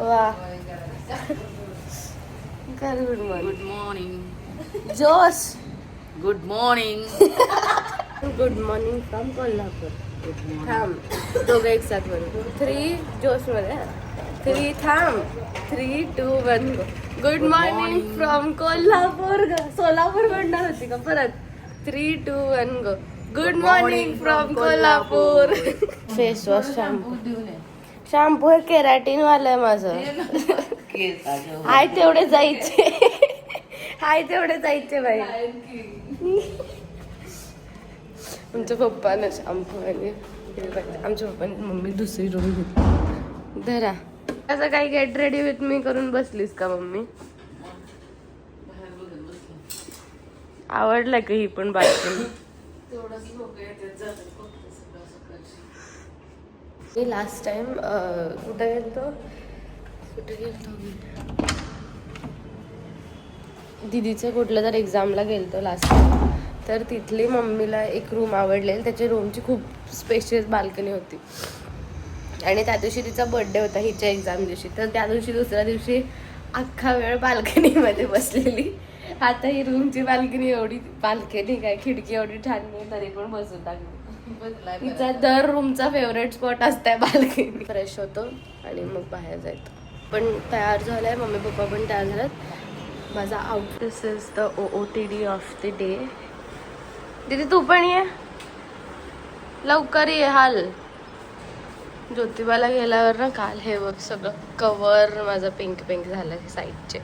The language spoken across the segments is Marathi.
वा कर गुड मॉर्निंग. Good morning. जोश. Good morning. Good morning from Kolhapur. Good morning. थांब दोघं एक साथ बोलू. 3 जोशमध्ये 3 थांब 3, 2, 1 good morning from Kolhapur. Solapur म्हणणार होती का परत. 3, 2, 1 go. Good morning from Kolhapur. Face wash shampoo हे केराटीन वाला आहे माझं. हाय तेवढे जायचे. हाय तेवढे जायचे बाई. आमच्या पप्पानं शॅम्पू आणि आमच्या पप्पाने मम्मी दुसरी रूम घेतली. धरा असं काही गेट रेडी विथ मी करून बसलीस का मम्मी. आवडलं का ही पण बायको. मी लास्ट टाइम कुठे गेलतो दीदीचं कुठलं तर एक्झामला गेलतो लास्ट टाइम. तर तिथली मम्मीला एक रूम आवडलेली. त्याच्या रूमची खूप स्पेशियस बाल्कनी होती आणि त्या दिवशी तिचा बर्थडे होता हिच्या एक्झाम दिवशी. तर त्या दिवशी दुसऱ्या दिवशी अख्खा वेळ बाल्कनीमध्ये बसलेली. आता ही रूमची बाल्कनी काय खिडकी एवढी छान नाही तरी पण बसून टाकली. तिचा दर रूमचा फेवरेट स्पॉट असतंय बाल्कनी. फ्रेश होतो आणि मग बाहेर जायचं. पण तयार झालाय मम्मी पप्पा पण तयार झाल्यात. माझा outfit is the OOTD of the day. दीदी तू पण ये लवकर ये. हाल ज्योतिबाला गेल्यावर ना काल हे बघ सगळं कवर माझं पिंक पिंक झालं साईडचे.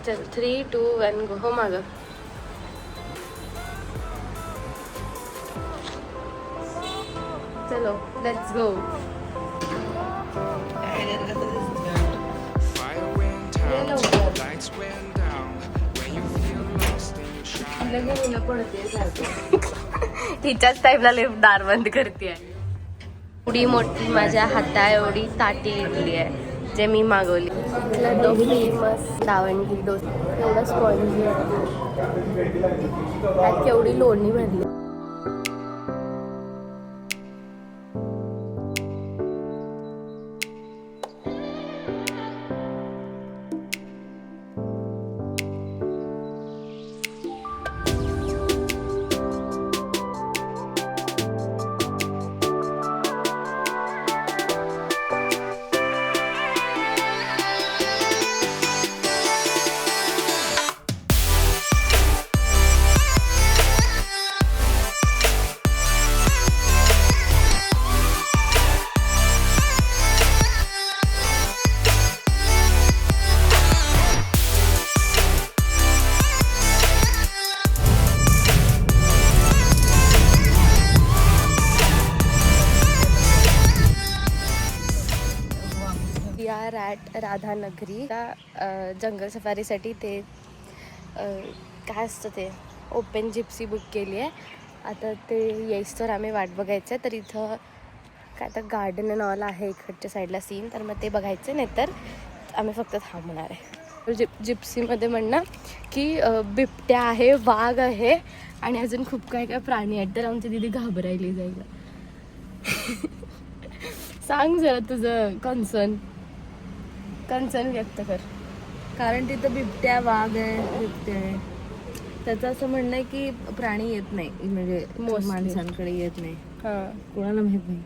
चल 3, 2, 1 गो. हो मागं चलो लेट्स गो. तिच्याच टाईपला लिफ्ट दार बंद करते. एवढी मोठी माझ्या हाता एवढी ताटी इडली आहे जे मी मागवली. तो फेमस दावणगिरी डोसा एवढा स्पॉन्जी आहे. त्यात केवढी लोणी भरली. रॅट राधानगरी जंगल सफारीसाठी ते काय असतं ते ओपन जिप्सी बुक केली आहे. आता ते येईस तर आम्ही वाट बघायचं आहे. तर इथं काय तर गार्डन नावाला आहे इकडच्या साईडला सीन. तर मग ते बघायचं नाही तर आम्ही फक्त थांबणार आहे. जिप्सीमध्ये म्हणणं की बिबट्या आहे, वाघ आहे आणि अजून खूप काय काय प्राणी आहेत. तर आमची दीदी घाबरायली जायला. सांग जरा तुझं कन्सर्न व्यक्त कर. कारण तिथं बिबट्या वाघ आहे बिबट्या आहे. त्याचं असं म्हणणं आहे की प्राणी येत नाही म्हणजे माणसांकडे येत नाही. कोणाला माहित नाही.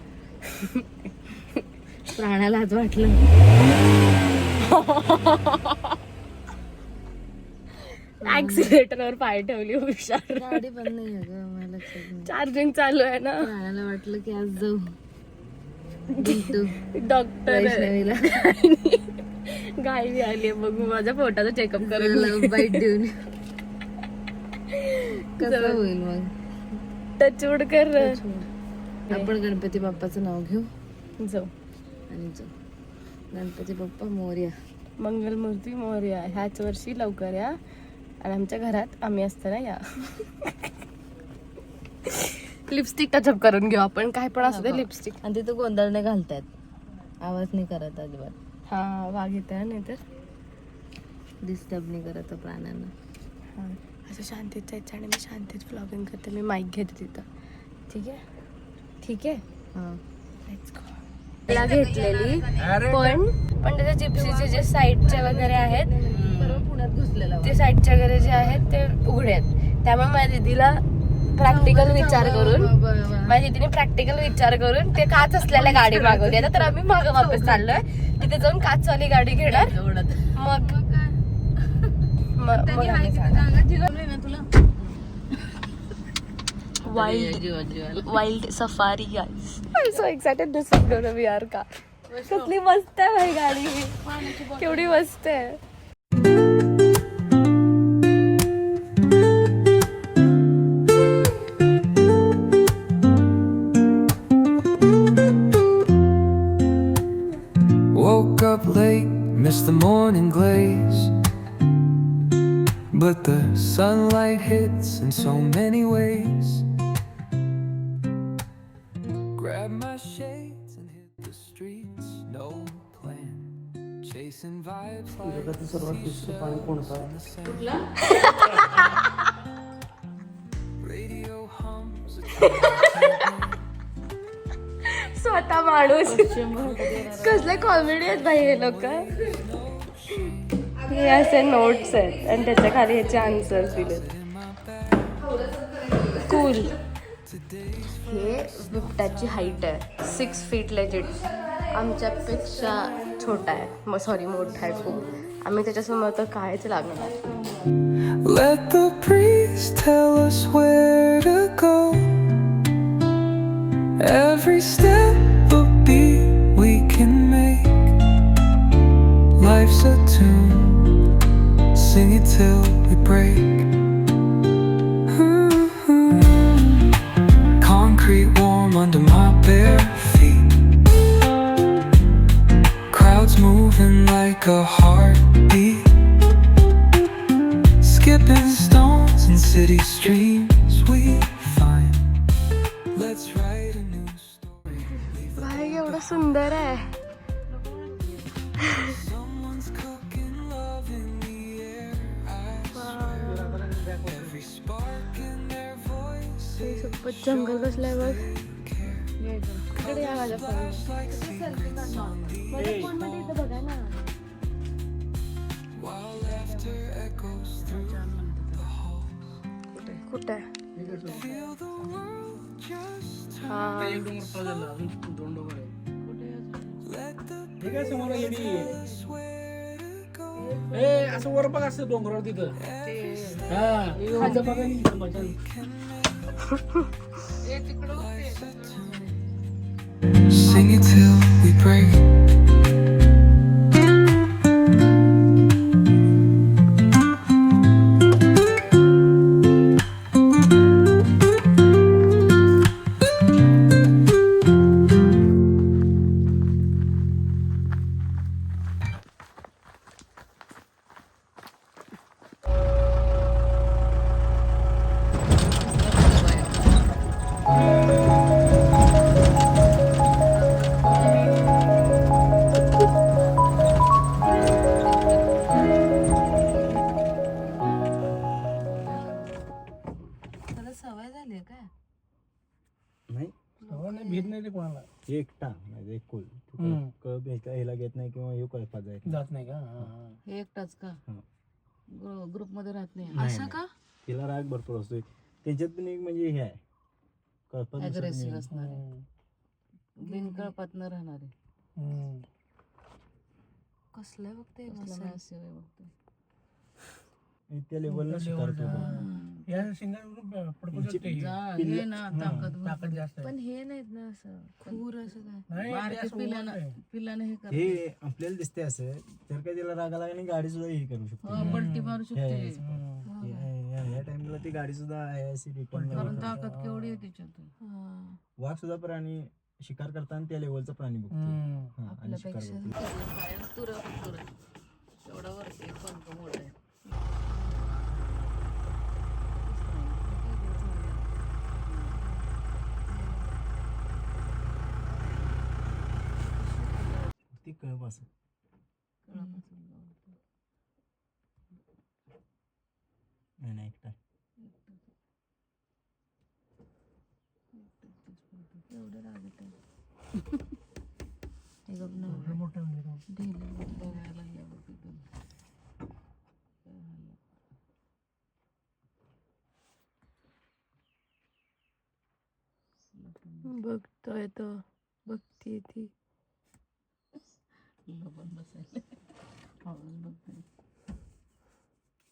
प्राण्याला आज वाटलं. ऍक्सिलेटरवर पाय ठेवली हुशार. गाडी बंद नाही आहे ग मला लक्षात नाही. चार्जिंग चालू आहे ना. प्राण्याला वाटलं की आज जाऊ डॉक्टर वैष्णवीला गाय आली आहे बघू माझ्या पोटाचा चेकअप करून बाईट देऊन कसं होईल मग. टचवूड कर. आपण गणपती बाप्पाचं नाव घेऊ जाऊ आणि जाऊ. गणपती बाप्पा मोरया. मंगलमूर्ती मोरया. ह्याच वर्षी लवकर या आणि आमच्या घरात आम्ही असताना या. लिपस्टिक टचअप करून घेऊ आपण. काय पण असू दे लिपस्टिक. आणि तिथं गोंधळ नाही घालतायत. आवाज नाही करत अजिबात. हा वाघ येत आहे नाही तर डिस्टर्ब नाही करत प्राण्यांना. हां असं शांतीत जायचं आणि मी शांतीत व्लॉगिंग करते. मी माईक घेते तिथं. ठीक आहे ठीक आहे. हां लेट्स गो. मला घेतलेली पण पण त्याच्या जिप्सीचे जे साईडचे वगैरे आहेत परवा पुण्यात घुसलेला ते साईडचे वगैरे जे आहेत ते उघडे आहेत. त्यामुळे माझ्या दीदीला प्रॅक्टिकल विचार करून माझ्या दीदीने प्रॅक्टिकल विचार करून ते काच असलेल्या गाडी मागवली. आता तर आम्ही मागं वापस चाललोय, तिथे जाऊन काचवाली गाडी घेणार. मग wild safari guys. I am so excited this is gonna be our car. कसली मस्त आहे भाई गाडी, केवढी मस्त आहे. Woke up late, missed the morning glaze, but the sunlight hits in so many ways. Grab my shades and hit the streets, no plan, chasing vibes like seashells in the sand. Radio hums a train. स्वतः माणूस कसले कॉमेडी आहेत भाई हे लोक. हे असे नोट्स आहेत आणि त्याच्या खाली ह्याचे आन्सर्स दिलेत. कूल. हे बिबट्याची हाईट आहे 6 फीट लेजिट. आमच्यापेक्षा छोटा आहे, सॉरी मोठा आहे खूप. आम्ही त्याच्यासमोर तर कायच लागणार. Let the breeze tell us where to go. Every step a beat we can make. Life's a tune, sing it till we break. Concrete warm under my bare feet. Crowds moving like a heartbeat. Skipping stones in city streams we find. Let's write a new story. भाई एवढं सुंदर आहे. Someone's cooking love in the air. I swear. Every spark in their voice. सोबत जंगल बसलाय बघ. इकडे या माझ्या फोन. माझ्या फोन मध्ये इथं बघा ना. While laughter echoes through the halls. कुठे Feel the world just turn. Let the breeze tell us where to go. असं वर बघ असं डोंगरावर तिथं खालचं बघा नी इथं मजा. Sing it till we break. सवय झाली काय? नाही भीत नाही रे कोणाला. एकटा म्हणजे एक कुल कळप ह्याला घेत नाही किंवा हे कळपात जायचं जात नाही का. हे एकटाच का हा. ग्रुप मध्ये राहत नाही नाही, असं नाही. का? तिला राग भरपूर असतोय त्यांच्यात पण एक म्हणजे हे आहे कळपात दिसत अग्रेसिव्ह नाही. असणारे बिनकळपात न राहणारे. कसलं बघते त्या लेवलला शिकारतो या शिंगावर पडकू शकते ही. हे ना ताकद जास्त आहे. पण हे नाहीत ना असं खूर असं काय नाही, ते बारक्या असं वर आहे. पिलाने हे करते. हे आपल्याला दिसते असं तर काय तिला राग आला आणि गाडी सुद्धा हे करू शकते पलटी मारू शकते या टाइमला ती गाडी सुद्धा आहे अशी कारण रिटर्न ताकद केवढी आहे त्याच्यात. वाघ सुद्धा प्राणी शिकार करताना त्या लेवलचा प्राणी बघतो हा, आणि शिकार करतो. एवढा वरती पंख मोठा आहे. ती कळप असं नाही एकटा एवढं रागत आहे. बघतोय तो, बघतीये ती.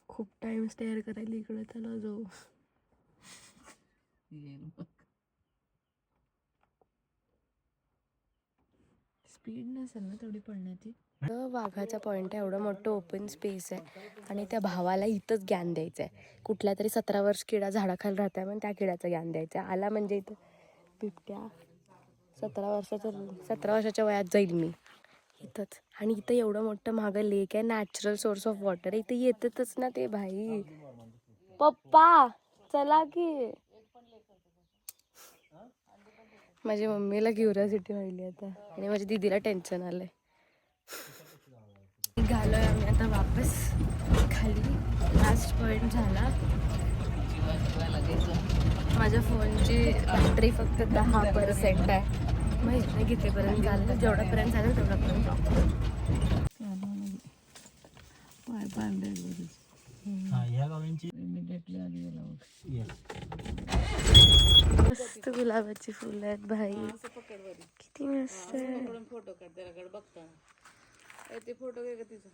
खूप टाइम स्टेअर करायला इकडे त्याला जाऊ. स्पीड नसेल ना तेवढी पळण्याची. वाघाचा पॉइंट आहे, एवढं मोठं ओपन स्पेस आहे आणि त्या भावाला इथंच ज्ञान द्यायचं आहे. कुठला तरी 17 वर्ष किडा झाडाखाली राहत आहे, पण त्या किड्याचं ज्ञान द्यायचं आहे. आला म्हणजे इथं बिबट्या 17 वर्षाच्या वयात जाईल मी इथंच. आणि इथं एवढं मोठं मागं लेक आहे, नॅचरल सोर्स ऑफ वॉटर. इथं येतच ना ते भाई. पप्पा चला की. माझ्या मम्मीला क्युरिओसिटी व्हायली आता आणि माझ्या दीदीला टेन्शन आलंय. निघालोय आम्ही आता वापस खाली. लास्ट पॉइंट झाला. माझ्या फोनची बॅटरी फक्त 10% आहे. माहित नाही कितीपर्यंत झालं, जेवढ्यापर्यंत झालं तेवढ्यापर्यंत ह्या गावांची मस्त गुलाबाची फुलं आहेत भाई, किती मस्त आहे. फोटो काढ त्याला बघता ते फोटो घे का तिचा.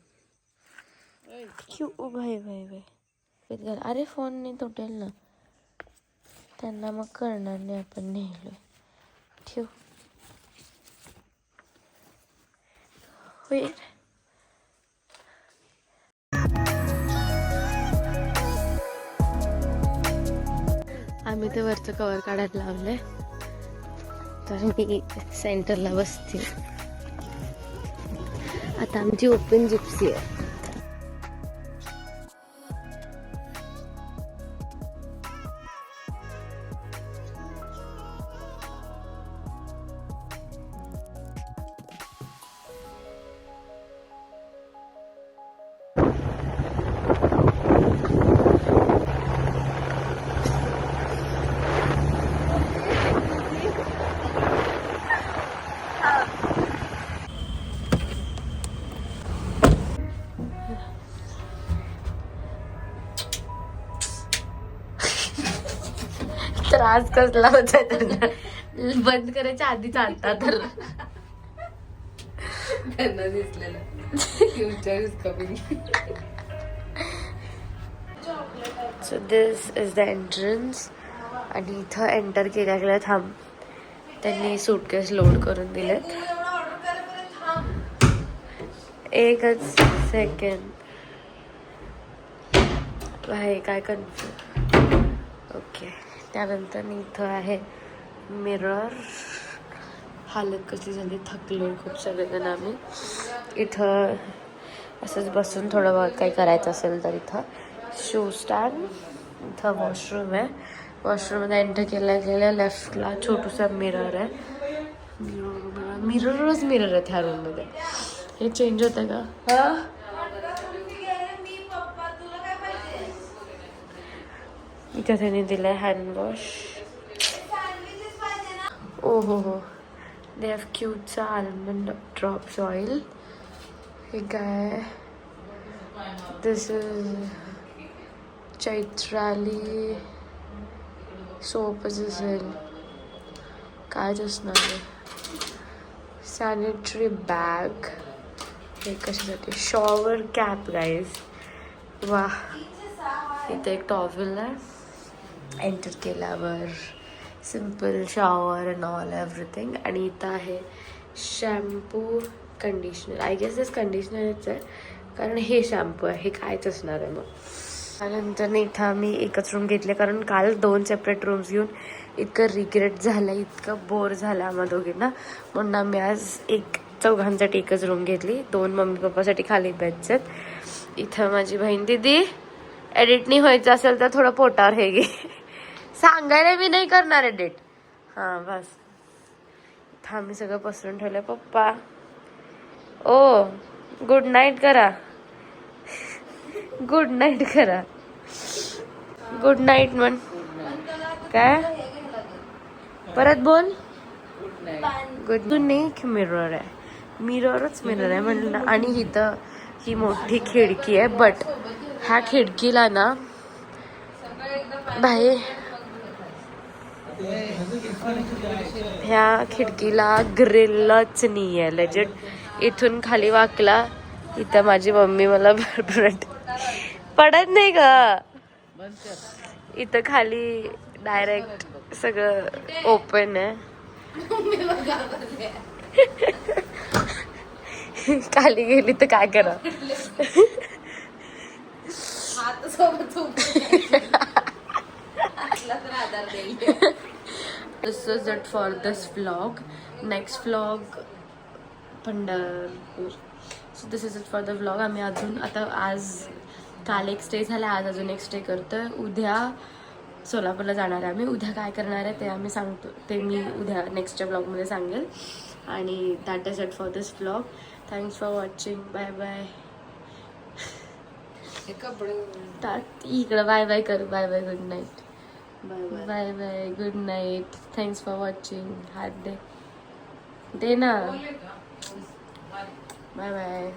क्यू भाई भाई भाई. अरे फोन नाही तुटेल ना, त्यांना मग कळणार नाही आपण नेलोय. ठेव. होईल. आम्ही ते वरचं कवर काढायला लावलंय, तर मी सेंटरला बसते. आता आमची ओपन जिप्सी आहे. त्रास कसला होता त्यांना, बंद करायच्या आधी चालता तर त्यांना दिसलेलं future is coming. So this is the entrance. आणि इथं एंटर केल्या गेल्या थांब, त्यांनी सूटकेस लोड करून दिलेत. एकच सेकंड भाई, काय कन्फ्युज. ओके. त्यानंतर इथं आहे मिरर. हालत कशी झाली, थकलो खूप सगळेजण आम्ही. इथं असंच बसून थोडं बहुत काही करायचं असेल तर इथं शू स्टँड. इथं वॉशरूम आहे. वॉशरूममध्ये एंटर केल्या लेफ्टला छोटूसा मिरर आहे. मिररच मिरर आहेत ह्या रूममध्ये. हे चेंज होतं का? हा, इथं त्यांनी दिलं आहे हँडवॉश. ओ हो, दे हॅव क्यूटचा आल्मंड ड्रॉप्स ऑइल. हे काय, दिस इज चैत्राली सोपच असेल, कायच असणार आहे. Sanitary bag. हे कशासाठी, शॉवर कॅप गाईज. वा, इथं एक टॉवेल आहे. एंटर केल्यावर simple shower and all everything. आणि इथं आहे शॅम्पू, कंडिशनर. आय गेस दिस कंडिशनरच आहे, कारण हे शॅम्पू आहे, हे कायच असणार आहे. मग त्यानंतर इथं आम्ही एकच रूम घेतले, कारण काल 2 सेपरेट रूम्स घेऊन इतकं रिग्रेट झालं, इतकं बोर झालं आम्हा दोघींना. म्हणून आम्ही आज चौघांसाठी एकच रूम घेतली. 2 मम्मी पप्पासाठी खाली बेड्स आहेत. इथं माझी बहीण दीदी, एडिट नाही व्हायचं असेल तर थोडं पोटावर हे घे. सांगायला मी नाही करणार एडिट. हां बस. इथं आम्ही सगळं पसरून ठेवलं. पप्पा ओ गुड नाईट करा, गुड नाईट करा, गुड नाईट म्हण. काय परत बोल. गुड नाही मिरर आहे. मिररच मिरर आहे म्हणलं. आणि इथं ही मोठी खिडकी आहे, बट ह्या खिडकीला ना बाहेर ह्या खिडकीला ग्रिलच नाही आहे लेजिट. इथून खाली वाकला, इथं माझी मम्मी मला पडत नाही का. इथं खाली डायरेक्ट सगळं ओपन आहे. खाली गेली तर काय करा. This is it for this vlog. Next vlog Pandharpur. So this is it for the vlog. आम्ही अजून आता आज काल एक स्टे झाला, आज अजून एक स्टे करतोय. उद्या सोलापूरला जाणार आहे आम्ही. उद्या काय करणार आहे ते आम्ही सांगतो, ते मी उद्या नेक्स्टच्या ब्लॉगमध्ये सांगेल. आणि that is it for this vlog. Thanks for watching. Bye bye. इकडं बाय बाय कर. Bye bye, good night. Bye bye, good night. Thanks for watching. हात दे ना. Bye bye.